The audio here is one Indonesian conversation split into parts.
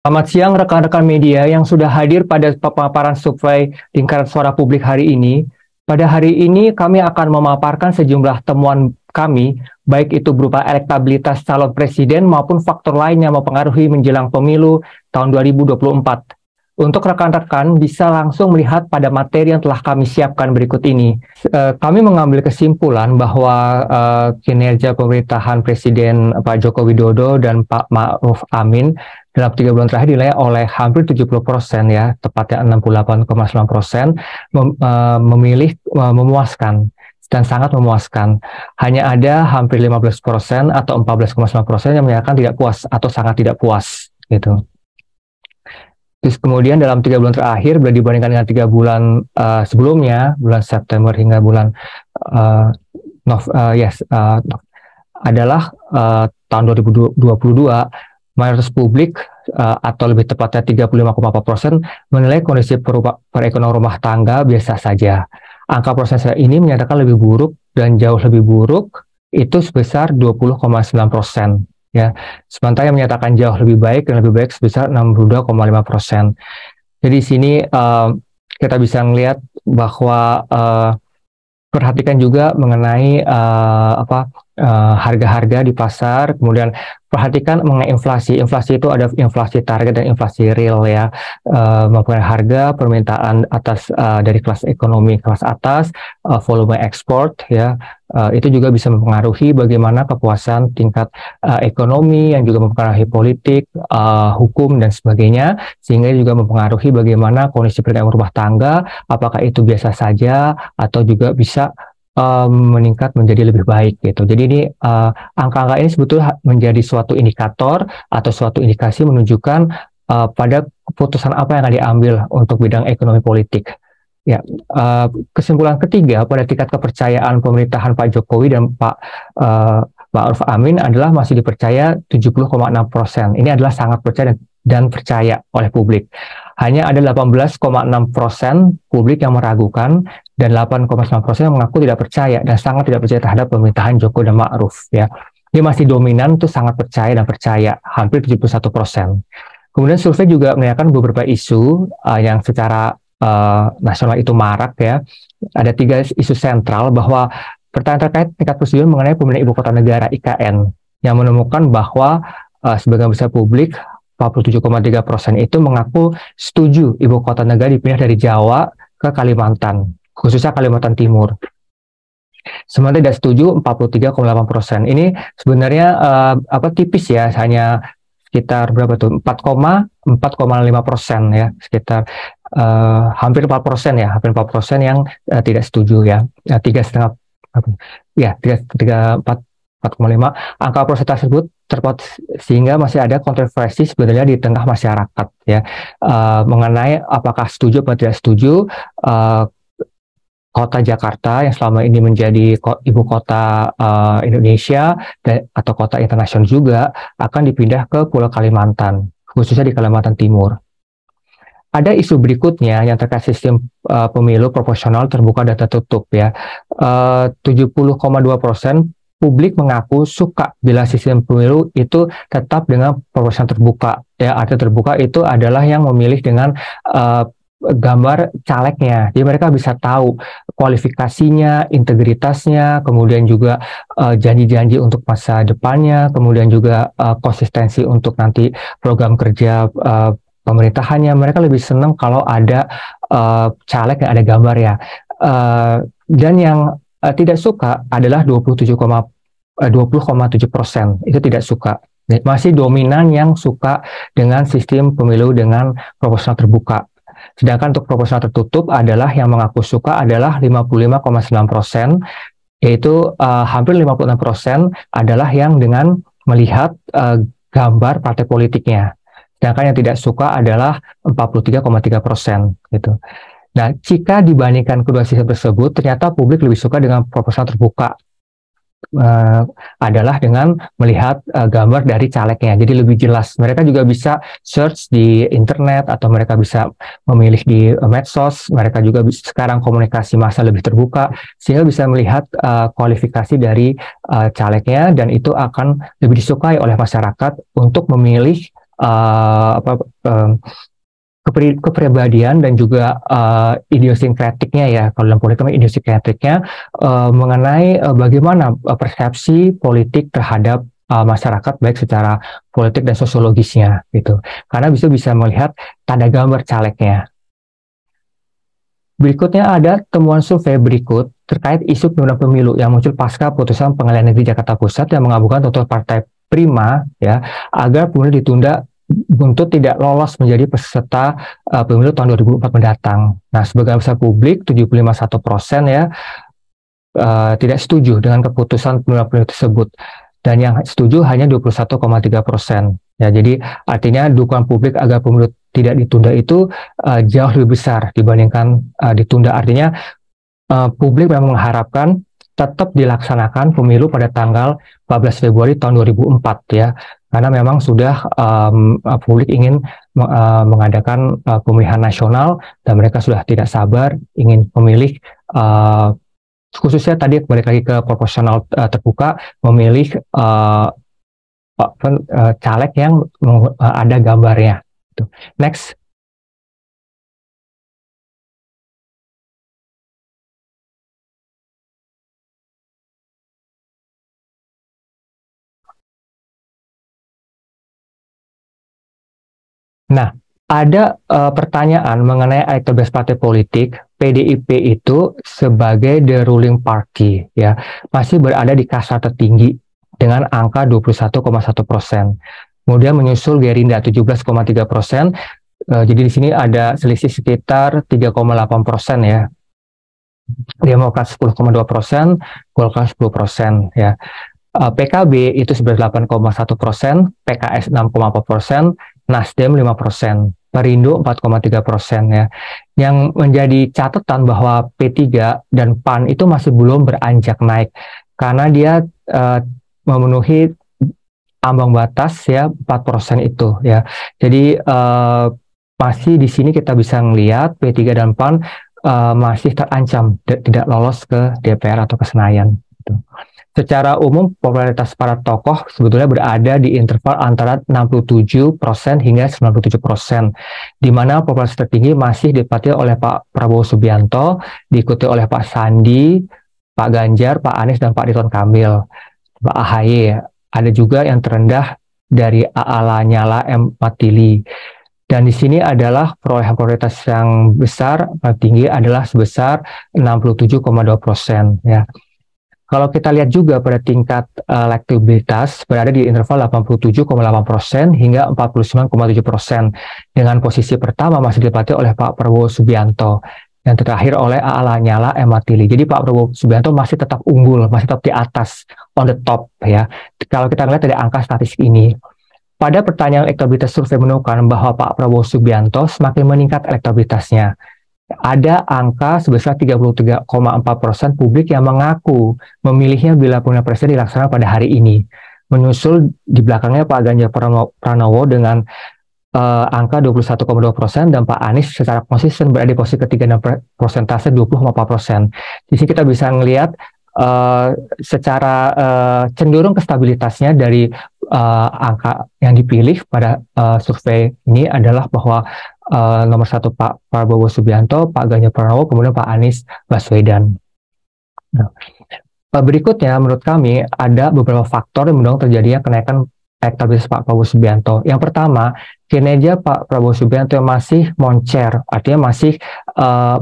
Selamat siang rekan-rekan media yang sudah hadir pada pemaparan survei lingkaran suara publik hari ini. Pada hari ini kami akan memaparkan sejumlah temuan kami, baik itu berupa elektabilitas calon presiden maupun faktor lain yang mempengaruhi menjelang pemilu tahun 2024. Untuk rekan-rekan bisa langsung melihat pada materi yang telah kami siapkan berikut ini. Kami mengambil kesimpulan bahwa kinerja pemerintahan Presiden Pak Joko Widodo dan Pak Ma'ruf Amin dalam 3 bulan terakhir dinilai oleh hampir 70% ya, tepatnya 68,9% memilih memuaskan dan sangat memuaskan. Hanya ada hampir 15% atau 14,9% yang menyatakan tidak puas atau sangat tidak puas gitu. Terus kemudian dalam 3 bulan terakhir, bila dibandingkan dengan 3 bulan sebelumnya, bulan September hingga bulan adalah tahun 2022, mayoritas publik atau lebih tepatnya 35,4% menilai kondisi perekonomian rumah tangga biasa saja. Angka persentase ini menyatakan lebih buruk dan jauh lebih buruk itu sebesar 20,9%. Ya, sementara yang menyatakan jauh lebih baik dan lebih baik sebesar 62,5%. Jadi di sini kita bisa melihat bahwa perhatikan juga mengenai harga-harga di pasar, kemudian perhatikan mengenai inflasi. Inflasi itu ada inflasi target dan inflasi real ya, mempengaruhi harga, permintaan atas dari kelas ekonomi kelas atas, volume ekspor ya, itu juga bisa mempengaruhi bagaimana kepuasan tingkat ekonomi yang juga mempengaruhi politik, hukum dan sebagainya, sehingga juga mempengaruhi bagaimana kondisi perekonomian rumah tangga, apakah itu biasa saja atau juga bisa meningkat menjadi lebih baik gitu. Jadi ini angka-angka ini sebetulnya menjadi suatu indikator atau suatu indikasi menunjukkan pada keputusan apa yang akan diambil untuk bidang ekonomi politik. Ya, kesimpulan ketiga pada tingkat kepercayaan pemerintahan Pak Jokowi dan Pak Ma'ruf Amin adalah masih dipercaya 70,6%. Ini adalah sangat percaya dan percaya oleh publik. Hanya ada 18,6% publik yang meragukan dan 8,9% yang mengaku tidak percaya dan sangat tidak percaya terhadap pemerintahan Jokowi dan Ma'ruf ya. Dia masih dominan itu sangat percaya dan percaya, hampir 71%. Kemudian survei juga menanyakan beberapa isu yang secara nasional itu marak ya. Ada 3 isu sentral bahwa pertanyaan terkait tingkat persetujuan mengenai pemindahan ibu kota negara IKN yang menemukan bahwa sebagian besar publik 47,3% itu mengaku setuju ibu kota negara dipindah dari Jawa ke Kalimantan, khususnya Kalimantan Timur. Sementara tidak setuju 43,8%. Ini sebenarnya tipis ya, hanya sekitar berapa tuh 4,5% ya, sekitar hampir 4% ya, hampir 4% yang tidak setuju ya, 3,5 ya, 4,5. Angka persentase tersebut terpaut sehingga masih ada kontroversi sebenarnya di tengah masyarakat ya, mengenai apakah setuju atau tidak setuju kota Jakarta yang selama ini menjadi ibu kota Indonesia atau kota internasional juga akan dipindah ke Pulau Kalimantan, khususnya di Kalimantan Timur. Ada isu berikutnya yang terkait sistem pemilu proporsional terbuka dan tertutup ya. 70,2% publik mengaku suka bila sistem pemilu itu tetap dengan proporsional terbuka ya. Arti terbuka itu adalah yang memilih dengan gambar calegnya, jadi mereka bisa tahu kualifikasinya, integritasnya, kemudian juga janji-janji untuk masa depannya, kemudian juga konsistensi untuk nanti program kerja pemerintahannya. Mereka lebih senang kalau ada caleg yang ada gambar ya. Dan yang tidak suka adalah 20,7%. Itu tidak suka. Masih dominan yang suka dengan sistem pemilu dengan proporsional terbuka. Sedangkan untuk proporsional tertutup adalah yang mengaku suka adalah 55,9%, yaitu hampir 56% adalah yang dengan melihat gambar partai politiknya. Sedangkan yang tidak suka adalah 43,3% gitu. Nah, jika dibandingkan kedua sistem tersebut, ternyata publik lebih suka dengan proporsional terbuka, adalah dengan melihat gambar dari calegnya. Jadi lebih jelas. Mereka juga bisa search di internet atau mereka bisa memilih di medsos. Mereka juga sekarang komunikasi massa lebih terbuka sehingga bisa melihat kualifikasi dari calegnya, dan itu akan lebih disukai oleh masyarakat untuk memilih apa kepribadian dan juga idiosinkratiknya ya, kalau dalam politik idiosinkratiknya mengenai bagaimana persepsi politik terhadap masyarakat baik secara politik dan sosiologisnya gitu. Karena bisa melihat tanda gambar calegnya. Berikutnya ada temuan survei berikut terkait isu penundaan pemilu yang muncul pasca putusan Pengadilan Negeri Jakarta Pusat yang mengabulkan tuntutan Partai Prima ya agar pemilu ditunda untuk tidak lolos menjadi peserta pemilu tahun 2004 mendatang. Nah, sebagian besar publik 75,1% ya tidak setuju dengan keputusan penundaan pemilu tersebut. Dan yang setuju hanya 21,3%. Ya, jadi artinya dukungan publik agar pemilu tidak ditunda itu jauh lebih besar dibandingkan ditunda. Artinya publik memang mengharapkan tetap dilaksanakan pemilu pada tanggal 14 Februari tahun 2004 ya. Karena memang sudah publik ingin mengadakan pemilihan nasional dan mereka sudah tidak sabar ingin memilih khususnya tadi balik lagi ke proporsional terbuka, memilih caleg yang ada gambarnya. Next. Nah, ada pertanyaan mengenai elektabilitas partai politik. PDIP itu sebagai the ruling party ya masih berada di kasta tertinggi dengan angka 21,1%. Kemudian menyusul Gerindra 17,3%. Jadi di sini ada selisih sekitar 3,8% ya. Demokrat 10,2%, Golkar 10% ya. PKB itu 8,1%, PKS 6,4%, Nasdem 5%, Perindo 4,3% ya. Yang menjadi catatan bahwa P3 dan PAN itu masih belum beranjak naik karena dia memenuhi ambang batas ya 4% itu ya. Jadi masih di sini kita bisa melihat P3 dan PAN masih terancam tidak lolos ke DPR atau ke Senayan gitu. Secara umum, popularitas para tokoh sebetulnya berada di interval antara 67% hingga 97%, di mana popularitas tertinggi masih ditempati oleh Pak Prabowo Subianto, diikuti oleh Pak Sandi, Pak Ganjar, Pak Anies, dan Pak Ridwan Kamil. Pak AHY, ada juga yang terendah dari AA Lanyala M. Matili. Dan di sini adalah perolehan popularitas yang besar, paling tinggi adalah sebesar 67,2% ya. Kalau kita lihat juga pada tingkat elektabilitas berada di interval 87,8% hingga 49,7%. Dengan posisi pertama masih ditempati oleh Pak Prabowo Subianto. Yang terakhir oleh AA Lanyala M. Matili. Jadi Pak Prabowo Subianto masih tetap unggul, masih tetap di atas, on the top ya. Kalau kita lihat dari angka statistik ini. Pada pertanyaan elektabilitas survei menunjukkan bahwa Pak Prabowo Subianto semakin meningkat elektabilitasnya. Ada angka sebesar 33,4% publik yang mengaku memilihnya bila pemilihan presiden dilaksanakan pada hari ini. Menyusul di belakangnya Pak Ganjar Pranowo dengan angka 21,2% dan Pak Anies secara konsisten berada di posisi ketiga dan persentase 20,4%. Di sini kita bisa melihat secara cenderung kestabilitasnya dari angka yang dipilih pada survei ini adalah bahwa nomor satu Pak Prabowo Subianto, Pak Ganjar Pranowo, kemudian Pak Anies Baswedan. Nah, berikutnya menurut kami ada beberapa faktor yang mendorong terjadinya kenaikan elektabilitas Pak Prabowo Subianto. Yang pertama, kinerja Pak Prabowo Subianto yang masih moncer, artinya masih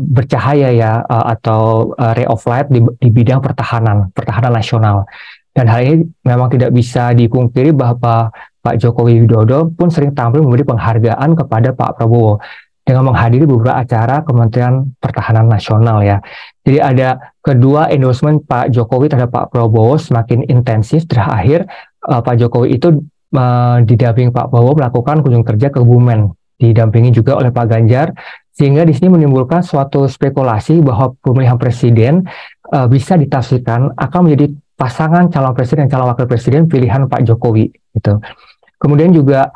bercahaya ya, atau ray of light di bidang pertahanan nasional. Dan hal ini memang tidak bisa dipungkiri bahwa Pak Joko Widodo pun sering tampil memberi penghargaan kepada Pak Prabowo dengan menghadiri beberapa acara Kementerian Pertahanan Nasional ya. Jadi ada kedua endorsement Pak Jokowi terhadap Pak Prabowo semakin intensif. Terakhir Pak Jokowi itu didampingi Pak Prabowo melakukan kunjung kerja ke Kebumen, didampingi juga oleh Pak Ganjar, sehingga di sini menimbulkan suatu spekulasi bahwa pemilihan presiden bisa ditafsirkan akan menjadi pasangan calon presiden dan calon wakil presiden pilihan Pak Jokowi gitu. Kemudian juga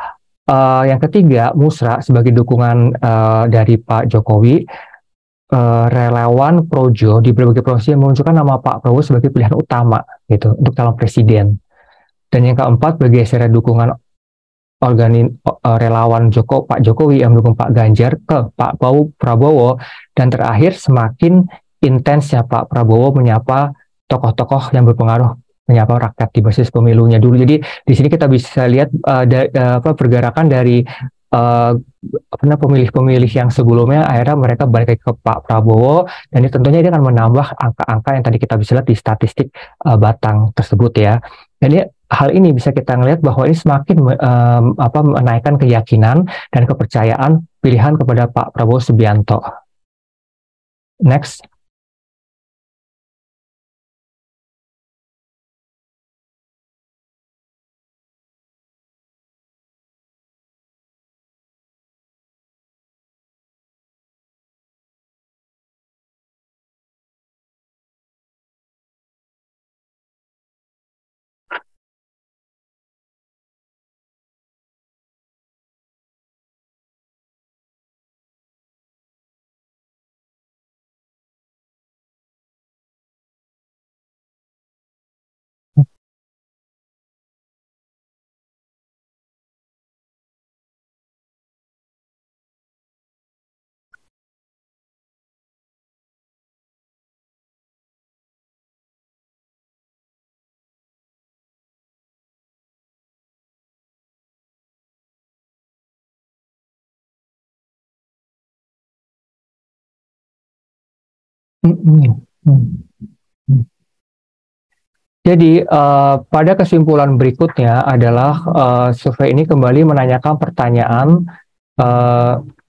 yang ketiga, Musra sebagai dukungan dari Pak Jokowi, relawan Projo di berbagai provinsi menunjukkan nama Pak Prabowo sebagai pilihan utama gitu untuk calon presiden. Dan yang keempat, bergeser dukungan relawan Pak Jokowi yang mendukung Pak Ganjar ke Pak Prabowo, dan terakhir semakin intensnya Pak Prabowo menyapa tokoh-tokoh yang berpengaruh, menyapa rakyat di basis pemilunya dulu. Jadi di sini kita bisa lihat pergerakan dari pemilih-pemilih yang sebelumnya akhirnya mereka balik ke Pak Prabowo, dan ini tentunya ini akan menambah angka-angka yang tadi kita bisa lihat di statistik Batang tersebut ya. Jadi hal ini bisa kita ngelihat bahwa ini semakin menaikkan keyakinan dan kepercayaan pilihan kepada Pak Prabowo Subianto. Next. Jadi pada kesimpulan berikutnya adalah survei ini kembali menanyakan pertanyaan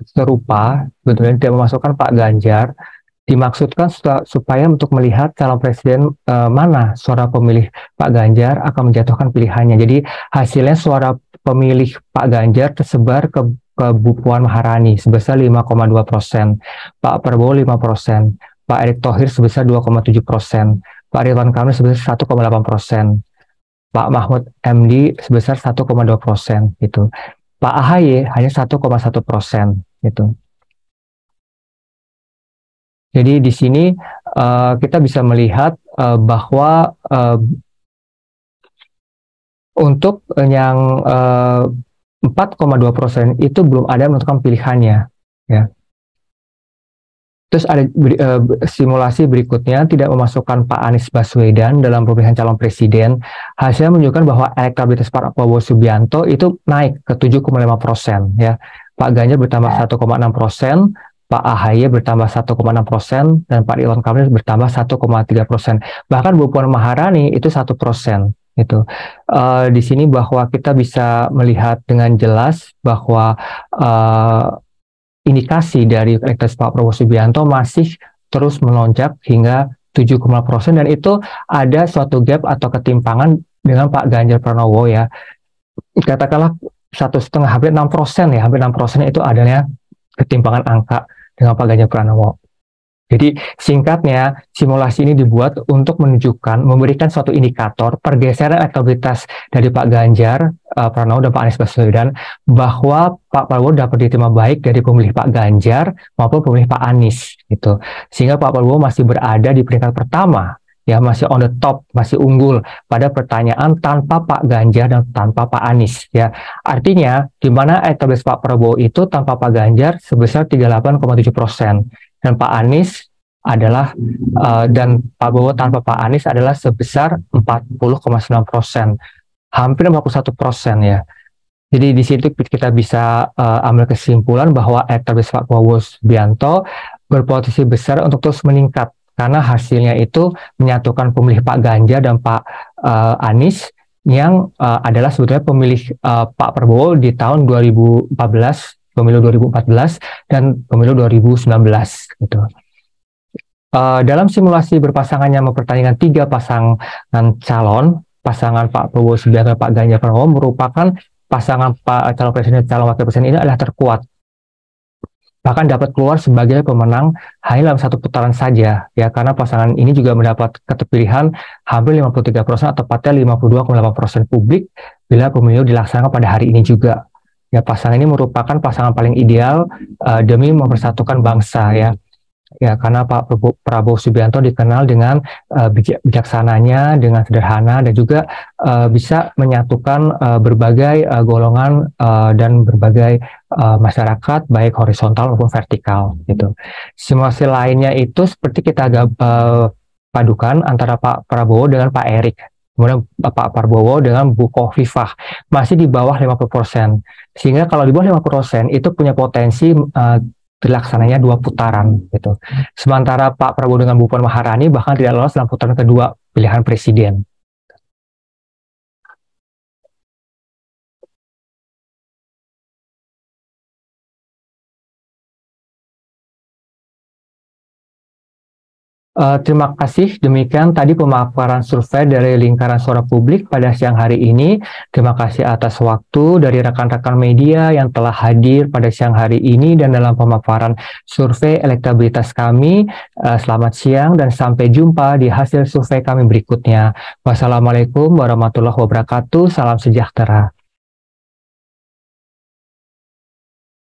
serupa, sebetulnya tidak memasukkan Pak Ganjar, dimaksudkan supaya untuk melihat calon presiden mana suara pemilih Pak Ganjar akan menjatuhkan pilihannya. Jadi hasilnya suara pemilih Pak Ganjar tersebar ke Bu Puan Maharani sebesar 5,2%, Pak Prabowo 5%, Pak Erick Thohir sebesar 2,7%, Pak Ridwan Kamil sebesar 1,8%, Pak Mahfud MD sebesar 1,2% gitu. Pak AHY hanya 1,1% gitu. Jadi di sini kita bisa melihat bahwa untuk yang 4,2% itu belum ada yang menentukan pilihannya, ya. Terus ada simulasi berikutnya tidak memasukkan Pak Anies Baswedan dalam pemilihan calon presiden. Hasilnya menunjukkan bahwa elektabilitas Pak Prabowo Subianto itu naik ke 7,5%. Ya. Pak Ganjar bertambah 1,6%, Pak AHY bertambah 1,6%, dan Pak Ridwan Kamil bertambah 1,3%. Bahkan Bu Puan Maharani itu 1%. Gitu. Di sini bahwa kita bisa melihat dengan jelas bahwa indikasi dari elektabilitas Pak Prabowo Subianto masih terus melonjak hingga 7,5%, dan itu ada suatu gap atau ketimpangan dengan Pak Ganjar Pranowo ya. Katakanlah 1,5 hampir 6% ya, hampir 6% itu adalah ketimpangan angka dengan Pak Ganjar Pranowo. Jadi singkatnya, simulasi ini dibuat untuk menunjukkan, memberikan suatu indikator pergeseran elektabilitas dari Pak Ganjar Pranowo dan Pak Anies Baswedan, bahwa Pak Prabowo dapat diterima baik dari pemilih Pak Ganjar maupun pemilih Pak Anies gitu. Sehingga Pak Prabowo masih berada di peringkat pertama, ya, masih on the top, masih unggul pada pertanyaan tanpa Pak Ganjar dan tanpa Pak Anies ya. Artinya di mana elektabilitas Pak Prabowo itu tanpa Pak Ganjar sebesar 38,7%. Dan Pak Anies adalah dan Pak Prabowo tanpa Pak Anies adalah sebesar 40,9%, hampir 51% ya. Jadi di situ kita bisa ambil kesimpulan bahwa elektabilitas Pak Prabowo Subianto berpotensi besar untuk terus meningkat karena hasilnya itu menyatukan pemilih Pak Ganjar dan Pak Anies yang adalah sebetulnya pemilih Pak Prabowo di tahun 2014, pemilu 2014 dan pemilu 2019 gitu. Dalam simulasi berpasangannya mempertandingkan 3 pasangan calon, pasangan Pak Prabowo Subianto dan Pak Ganjar Pranowo merupakan pasangan calon presiden dan calon wakil presiden ini adalah terkuat. Bahkan dapat keluar sebagai pemenang hanya dalam 1 putaran saja ya, karena pasangan ini juga mendapat keterpilihan hampir 53% atau tepatnya 52,8% publik bila pemilu dilaksanakan pada hari ini juga. Ya, pasangan ini merupakan pasangan paling ideal demi mempersatukan bangsa ya. Ya, karena Prabowo Subianto dikenal dengan bijaksananya, dengan sederhana, dan juga bisa menyatukan berbagai golongan dan berbagai masyarakat, baik horizontal maupun vertikal, gitu. Simulasi lainnya itu seperti kita padukan antara Pak Prabowo dengan Pak Erik. Kemudian Pak Prabowo dengan Bu Khofifah masih di bawah 50%. Sehingga kalau di bawah 50% itu punya potensi terlaksananya 2 putaran gitu. Sementara Pak Prabowo dengan Bu Puan Maharani bahkan tidak lolos dalam putaran kedua pilihan presiden. Terima kasih. Demikian tadi pemaparan survei dari Lingkaran Suara Publik pada siang hari ini. Terima kasih atas waktu dari rekan-rekan media yang telah hadir pada siang hari ini dan dalam pemaparan survei elektabilitas kami. Selamat siang dan sampai jumpa di hasil survei kami berikutnya. Wassalamualaikum warahmatullahi wabarakatuh. Salam sejahtera.